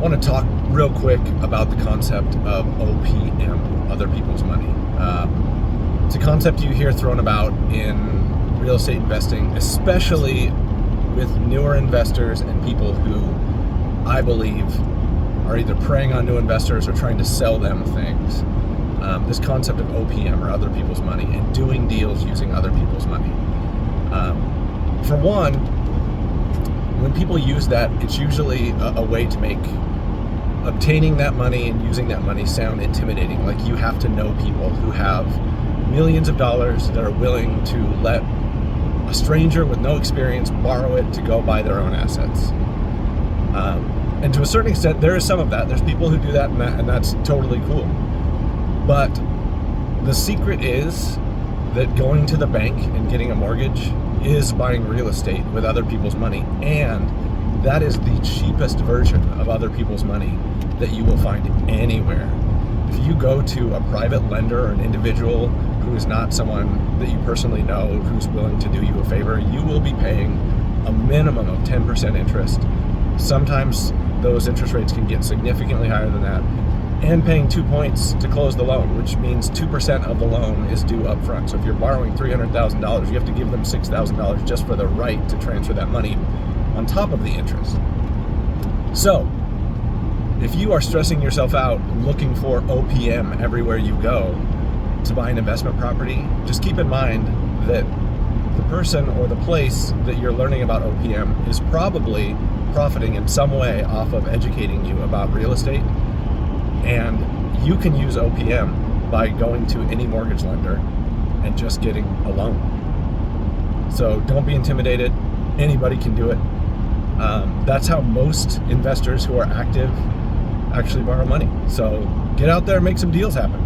want to talk real quick about the concept of OPM, other people's money. It's a concept you hear thrown about in real estate investing, especially with newer investors and people who I believe are either preying on new investors or trying to sell them things. This concept of OPM, or other people's money, and doing deals using other people's money. For one, when people use that, it's usually a way to make obtaining that money and using that money sound intimidating. Like you have to know people who have millions of dollars that are willing to let a stranger with no experience borrow it to go buy their own assets. And to a certain extent, there is some of that. There's people who do that, and that's totally cool. But the secret is that going to the bank and getting a mortgage is buying real estate with other people's money, and that is the cheapest version of other people's money that you will find anywhere. If you go to a private lender or an individual who is not someone that you personally know who's willing to do you a favor, you will be paying a minimum of 10% interest. Sometimes those interest rates can get significantly higher than that, and paying 2 points to close the loan, which means 2% of the loan is due up front. So if you're borrowing $300,000, you have to give them $6,000 just for the right to transfer that money on top of the interest. So if you are stressing yourself out looking for OPM everywhere you go to buy an investment property, just keep in mind that the person or the place that you're learning about OPM is probably profiting in some way off of educating you about real estate. And you can use OPM by going to any mortgage lender and just getting a loan. So don't be intimidated. Anybody can do it. That's how most investors who are active actually borrow money. So get out there and make some deals happen.